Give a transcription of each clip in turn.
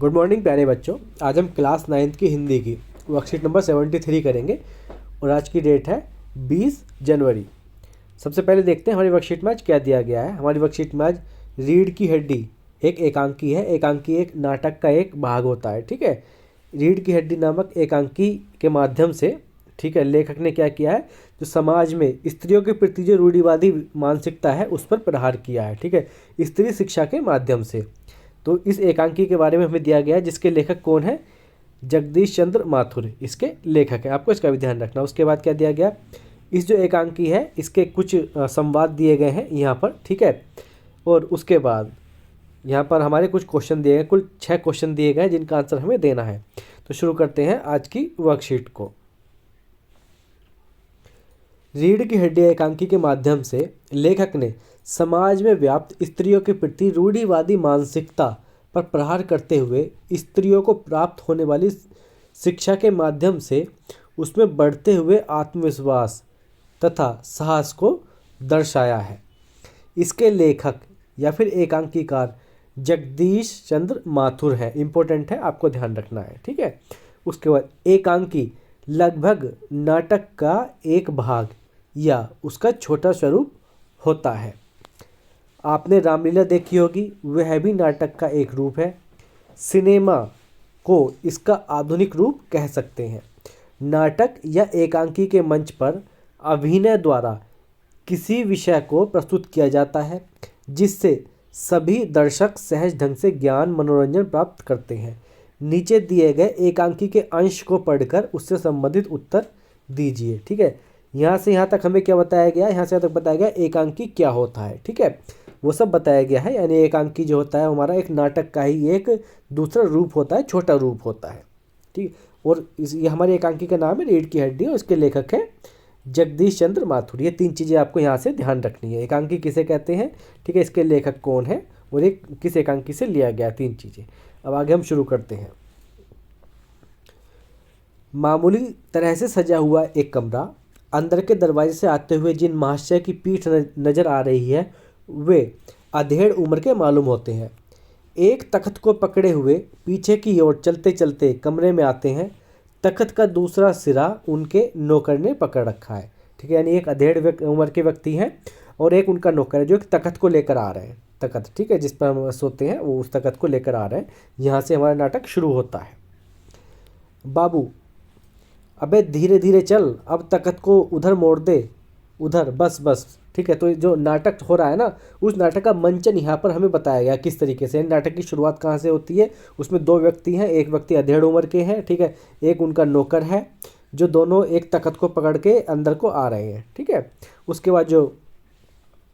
Good morning प्यारे बच्चों। आज हम क्लास 9th की हिंदी की वर्कशीट नंबर 73 करेंगे और आज की डेट है 20 जनवरी। सबसे पहले देखते हैं हमारी वर्कशीट में आज क्या दिया गया है। हमारी वर्कशीट में आज रीढ़ की हड्डी एक एकांकी है। एकांकी एक नाटक का एक भाग होता है, ठीक है। रीढ़ की हड्डी नामक एकांकी के माध्यम से, ठीक है, लेखक ने क्या किया है, जो समाज में स्त्रियों के प्रति जो रूढ़िवादी मानसिकता है उस पर प्रहार किया है, ठीक है, स्त्री शिक्षा के माध्यम से। तो इस एकांकी के बारे में हमें दिया गया है, जिसके लेखक कौन है, जगदीश चंद्र माथुर इसके लेखक हैं। आपको इसका भी ध्यान रखना। उसके बाद क्या दिया गया, इस जो एकांकी है इसके कुछ संवाद दिए गए हैं यहाँ पर, ठीक है। और उसके बाद यहाँ पर हमारे कुछ क्वेश्चन दिए गए, कुल 6 क्वेश्चन दिए गए हैं जिनका आंसर हमें देना है। तो शुरू करते हैं आज की वर्कशीट को। रीढ़ की हड्डी एकांकी के माध्यम से लेखक ने समाज में व्याप्त स्त्रियों के प्रति रूढ़िवादी मानसिकता पर प्रहार करते हुए स्त्रियों को प्राप्त होने वाली शिक्षा के माध्यम से उसमें बढ़ते हुए आत्मविश्वास तथा साहस को दर्शाया है। इसके लेखक या फिर एकांकीकार जगदीश चंद्र माथुर है। इम्पोर्टेंट है, आपको ध्यान रखना है, ठीक है। उसके बाद एकांकी लगभग नाटक का एक भाग या उसका छोटा स्वरूप होता है। आपने रामलीला देखी होगी, वह भी नाटक का एक रूप है। सिनेमा को इसका आधुनिक रूप कह सकते हैं। नाटक या एकांकी के मंच पर अभिनय द्वारा किसी विषय को प्रस्तुत किया जाता है जिससे सभी दर्शक सहज ढंग से ज्ञान मनोरंजन प्राप्त करते हैं। नीचे दिए गए एकांकी के अंश को पढ़कर उससे संबंधित उत्तर दीजिए, ठीक है। यहाँ से यहाँ तक हमें क्या बताया गया, यहाँ से यहाँ तक बताया गया एकांकी क्या होता है, ठीक है, वो सब बताया गया है। यानी एकांकी जो होता है हमारा एक नाटक का ही एक दूसरा रूप होता है, छोटा रूप होता है, ठीक। और ये हमारी एकांकी का नाम है रीढ़ की हड्डी और इसके लेखक है जगदीश चंद्र माथुर। ये 3 चीज़ें आपको यहाँ से ध्यान रखनी है। एकांकी किसे कहते हैं, ठीक है, इसके लेखक कौन है और एक किस एकांकी से लिया गया, 3 चीज़ें। अब आगे हम शुरू करते हैं। मामूली तरह से सजा हुआ एक कमरा, अंदर के दरवाजे से आते हुए जिन महाशय की पीठ नजर आ रही है वे अधेड़ उम्र के मालूम होते हैं। एक तख्त को पकड़े हुए पीछे की ओर चलते चलते कमरे में आते हैं। तख्त का दूसरा सिरा उनके नौकर ने पकड़ रखा है, ठीक है। यानी एक अधेड़ उम्र के व्यक्ति हैं और एक उनका नौकर है जो एक तख्त को लेकर आ रहे हैं। तख्त, ठीक है, जिस पर हम सोते हैं वो उस तख्त को लेकर आ रहे हैं। यहाँ से हमारा नाटक शुरू होता है। बाबू, अबे धीरे धीरे चल, अब तख्त को उधर मोड़ दे, उधर, बस बस, ठीक है। तो जो नाटक हो रहा है ना, उस नाटक का मंचन यहाँ पर हमें बताया गया किस तरीके से। नाटक की शुरुआत कहाँ से होती है, उसमें 2 व्यक्ति हैं, एक व्यक्ति अधेड़ उम्र के हैं, ठीक है, एक उनका नौकर है, जो दोनों एक तख्त को पकड़ के अंदर को आ रहे हैं, ठीक है। उसके बाद जो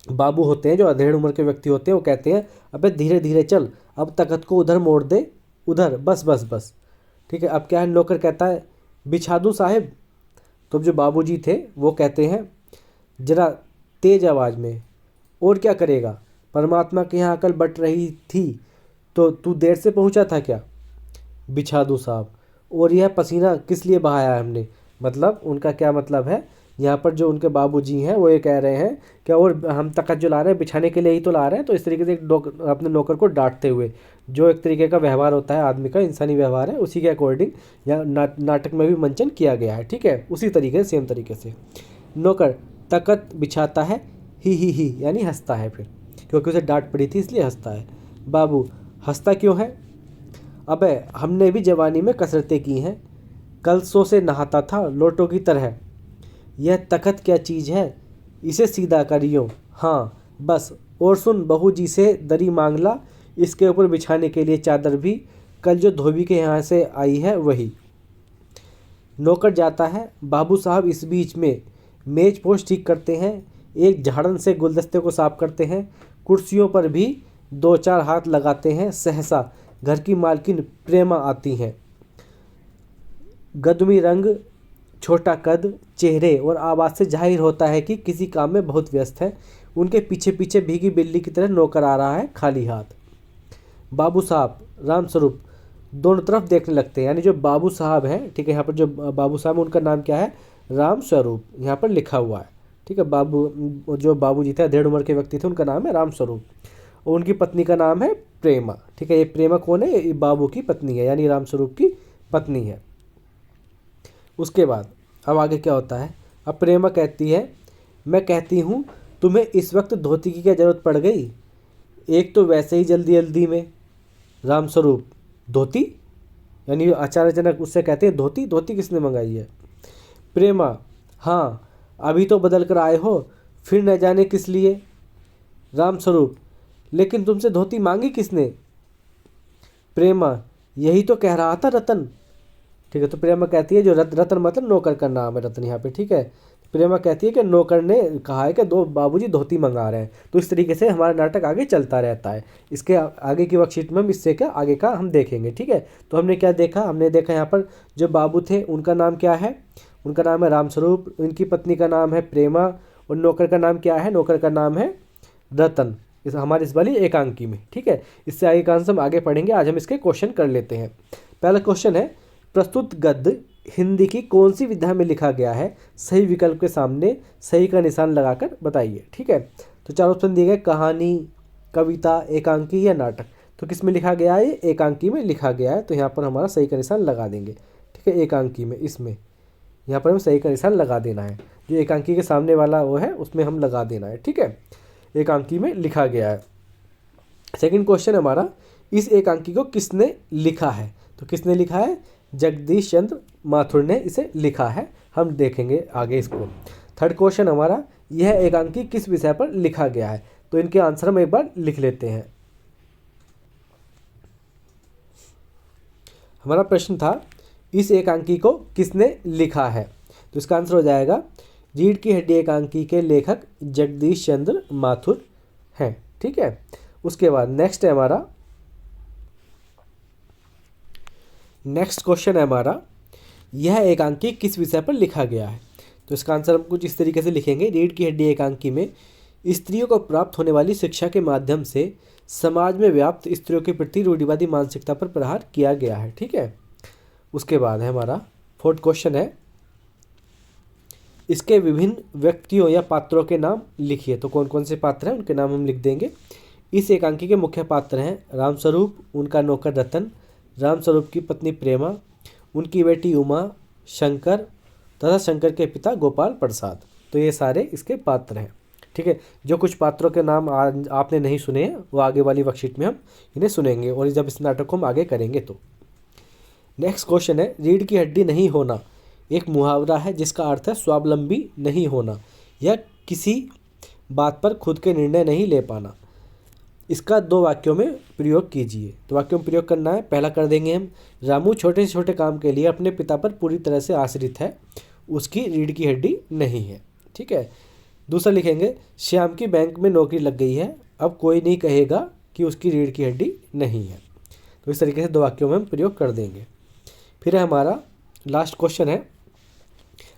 बाबू होते हैं, जो अधेड़ उम्र के व्यक्ति होते हैं, वो कहते हैं अबे धीरे धीरे चल, अब तख्त को उधर मोड़ दे, उधर, बस बस बस, ठीक है। अब क्या है, नौकर कहता है बिछा दूँ साहिब। तो जो बाबूजी थे वो कहते हैं जरा तेज आवाज़ में, और क्या करेगा, परमात्मा के यहाँ अकल बट रही थी तो तू देर से पहुँचा था क्या, बिछा दूँ साहब। और यह पसीना किस लिए बहाया है हमने, मतलब उनका क्या मतलब है, यहाँ पर जो उनके बाबूजी हैं वो ये कह रहे हैं कि और हम तख्त जो ला रहे हैं बिछाने के लिए ही तो ला रहे हैं। तो इस तरीके से अपने नौकर को डांटते हुए, जो एक तरीके का व्यवहार होता है आदमी का, इंसानी व्यवहार है, उसी के अकॉर्डिंग यहाँ नाटक में भी मंचन किया गया है, ठीक है। उसी तरीके से, सेम तरीके से नौकर तख्त बिछाता है, ही यानी हंसता है, फिर क्योंकि उसे डांट पड़ी थी इसलिए हंसता है। बाबू, हंसता क्यों है, अबे हमने भी जवानी में कसरतें की हैं, कलसों से नहाता था लोटों की तरह। यह तख्त क्या चीज़ है, इसे सीधा करियो, हाँ बस। और सुन, बहू जी से दरी मांग ला, इसके ऊपर बिछाने के लिए चादर भी, कल जो धोबी के यहाँ से आई है वही। नौकर जाता है। बाबू साहब इस बीच में मेज पोश ठीक करते हैं, एक झाड़न से गुलदस्ते को साफ करते हैं, कुर्सियों पर भी 2-4 हाथ लगाते हैं। सहसा घर की मालकिन प्रेमा आती हैं। गदमी रंग, छोटा कद, चेहरे और आवाज़ से जाहिर होता है कि किसी काम में बहुत व्यस्त है। उनके पीछे पीछे भीगी बिल्ली की तरह नौकर आ रहा है खाली हाथ। बाबू साहब, राम स्वरूप दोनों तरफ देखने लगते हैं। यानी जो बाबू साहब हैं, ठीक है, यहाँ पर जो बाबू साहब उनका नाम क्या है, राम स्वरूप, यहाँ पर लिखा हुआ है, ठीक है। जो बाबूजी थे, 1.5 उम्र के व्यक्ति थे, उनका नाम है राम स्वरूप और उनकी पत्नी का नाम है प्रेमा। ठीक है, ये प्रेमा कौन है? ये बाबू की पत्नी है, यानी रामस्वरूप की पत्नी है। उसके बाद अब आगे क्या होता है? अब प्रेमा कहती है, मैं कहती हूँ तुम्हें इस वक्त धोती की क्या ज़रूरत पड़ गई? एक तो वैसे ही जल्दी जल्दी में। रामस्वरूप, धोती? यानी आश्चर्यजनक उससे कहते हैं धोती? धोती किसने मंगाई है? प्रेमा, हाँ, अभी तो बदल कर आए हो, फिर न जाने किस लिए। रामस्वरूप, लेकिन तुमसे धोती मांगी किसने? प्रेमा, यही तो कह रहा था रतन। ठीक है, तो प्रेमा कहती है, जो रतन मतलब नौकर का नाम है रतन यहाँ पे। ठीक है, प्रेमा कहती है कि नौकर ने कहा है कि दो बाबूजी धोती मंगा रहे हैं। तो इस तरीके से हमारा नाटक आगे चलता रहता है। इसके आगे की वर्कशीट में हम इससे क्या आगे का हम देखेंगे। ठीक है, तो हमने क्या देखा? हमने देखा यहाँ पर जो बाबू थे उनका नाम क्या है? उनका नाम है रामस्वरूप, उनकी पत्नी का नाम है प्रेमा, और नौकर का नाम क्या है? नौकर का नाम है रतन। इस हमारे इस वाली एकांकी में। ठीक है, इससे आगे का आंसर हम आगे पढ़ेंगे। आज हम इसके क्वेश्चन कर लेते हैं। पहला क्वेश्चन है, प्रस्तुत गद्य हिंदी की कौन सी विधा में लिखा गया है? सही विकल्प के सामने सही का निशान लगाकर बताइए। ठीक है, तो चार ऑप्शन दिए गए, कहानी, कविता, एकांकी या नाटक। तो किस में लिखा गया है? एकांकी में लिखा गया है। तो यहाँ पर हमारा सही का निशान लगा देंगे। ठीक है, एकांकी में, इसमें यहाँ पर हम सही का निशान लगा देना है। जो एकांकी के सामने वाला वो है उसमें हम लगा देना है। ठीक है, एकांकी में लिखा गया है। सेकंड क्वेश्चन हमारा, इस एकांकी को किसने लिखा है? तो किसने लिखा है? जगदीश चंद्र माथुर ने इसे लिखा है। हम देखेंगे आगे इसको। थर्ड क्वेश्चन हमारा, यह एकांकी किस विषय पर लिखा गया है? तो इनके आंसर हम एक बार लिख लेते हैं। हमारा प्रश्न था, इस एकांकी को किसने लिखा है? तो इसका आंसर हो जाएगा, रीढ़ की हड्डी एकांकी के लेखक जगदीश चंद्र माथुर हैं। ठीक है, उसके बाद नेक्स्ट है हमारा, नेक्स्ट क्वेश्चन है हमारा, यह एकांकी किस विषय पर लिखा गया है? तो इसका आंसर हम कुछ इस तरीके से लिखेंगे, रीढ़ की हड्डी एकांकी में स्त्रियों को प्राप्त होने वाली शिक्षा के माध्यम से समाज में व्याप्त स्त्रियों के प्रति रूढ़िवादी मानसिकता पर प्रहार किया गया है। ठीक है, उसके बाद है हमारा फोर्थ क्वेश्चन है, इसके विभिन्न व्यक्तियों या पात्रों के नाम लिखिए। तो कौन कौन से पात्र हैं उनके नाम हम लिख देंगे। इस एकांकी के मुख्य पात्र हैं रामस्वरूप, उनका नौकर रतन, रामस्वरूप की पत्नी प्रेमा, उनकी बेटी उमा, शंकर तथा शंकर के पिता गोपाल प्रसाद। तो ये सारे इसके पात्र हैं। ठीक है, जो कुछ पात्रों के नाम आपने नहीं सुने हैं वो आगे वाली वर्कशीट में हम इन्हें सुनेंगे, और जब इस नाटक को हम आगे करेंगे तो। नेक्स्ट क्वेश्चन है, रीढ़ की हड्डी नहीं होना एक मुहावरा है जिसका अर्थ है स्वावलंबी नहीं होना या किसी बात पर खुद के निर्णय नहीं ले पाना। इसका दो वाक्यों में प्रयोग कीजिए। तो वाक्यों में प्रयोग करना है, पहला कर देंगे हम, रामू छोटे से छोटे काम के लिए अपने पिता पर पूरी तरह से आश्रित है, उसकी रीढ़ की हड्डी नहीं है। ठीक है, दूसरा लिखेंगे, श्याम की बैंक में नौकरी लग गई है, अब कोई नहीं कहेगा कि उसकी रीढ़ की हड्डी नहीं है। तो इस तरीके से दो वाक्यों में हम प्रयोग कर देंगे। फिर हमारा लास्ट क्वेश्चन है,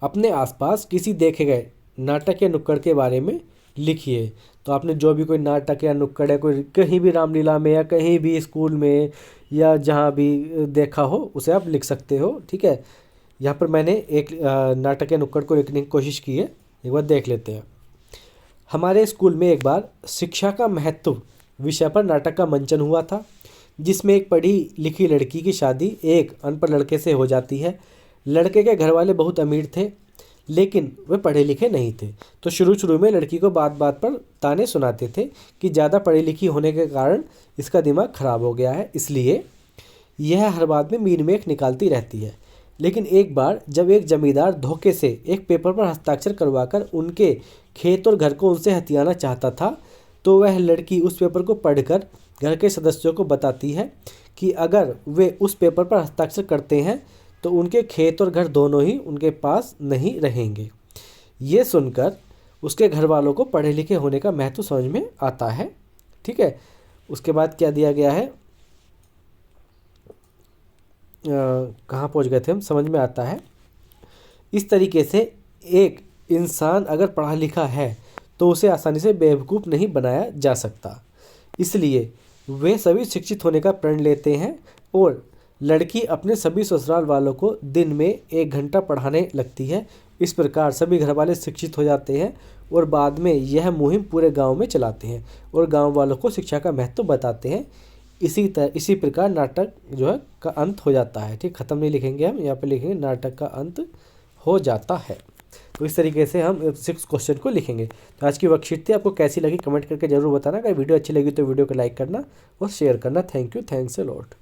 अपने आसपास किसी देखे गए नाटक या नुक्कड़ के बारे में लिखिए। तो आपने जो भी कोई नाटक या नुक्कड़ है, कोई कहीं भी रामलीला में या कहीं भी स्कूल में या जहाँ भी देखा हो उसे आप लिख सकते हो। ठीक है, यहाँ पर मैंने एक नाटक या नुक्कड़ को लिखने की कोशिश की है, एक बार देख लेते हैं। हमारे स्कूल में एक बार शिक्षा का महत्व विषय पर नाटक का मंचन हुआ था, जिसमें एक पढ़ी लिखी लड़की की शादी एक अनपढ़ लड़के से हो जाती है। लड़के के घर वाले बहुत अमीर थे, लेकिन वे पढ़े लिखे नहीं थे। तो शुरू में लड़की को बात बात पर ताने सुनाते थे कि ज़्यादा पढ़ी लिखी होने के कारण इसका दिमाग खराब हो गया है, इसलिए यह हर बात में मीन मेख निकालती रहती है। लेकिन एक बार जब एक जमींदार धोखे से एक पेपर पर हस्ताक्षर करवाकर उनके खेत और घर को उनसे हथियाना चाहता था, तो वह लड़की उस पेपर को पढ़कर घर के सदस्यों को बताती है कि अगर वे उस पेपर पर हस्ताक्षर करते हैं तो उनके खेत और घर दोनों ही उनके पास नहीं रहेंगे। ये सुनकर उसके घर वालों को पढ़े लिखे होने का महत्व समझ में आता है। ठीक है, उसके बाद क्या दिया गया है, कहाँ पहुँच गए थे हम, समझ में आता है। इस तरीके से एक इंसान अगर पढ़ा लिखा है तो उसे आसानी से बेवकूफ़ नहीं बनाया जा सकता, इसलिए वे सभी शिक्षित होने का प्रण लेते हैं और लड़की अपने सभी ससुराल वालों को दिन में 1 घंटा पढ़ाने लगती है। इस प्रकार सभी घर वाले शिक्षित हो जाते हैं और बाद में यह मुहिम पूरे गांव में चलाते हैं और गांव वालों को शिक्षा का महत्व बताते हैं। इसी प्रकार नाटक जो है का अंत हो जाता है। ठीक, खत्म नहीं लिखेंगे हम, यहाँ पे लिखेंगे नाटक का अंत हो जाता है। तो इस तरीके से हम 6 क्वेश्चन को लिखेंगे। तो आज की वर्कशीट थी, आपको कैसी लगी कमेंट करके जरूर बताना। अगर वीडियो अच्छी लगी तो वीडियो को लाइक करना और शेयर करना। Thank you, thanks a lot.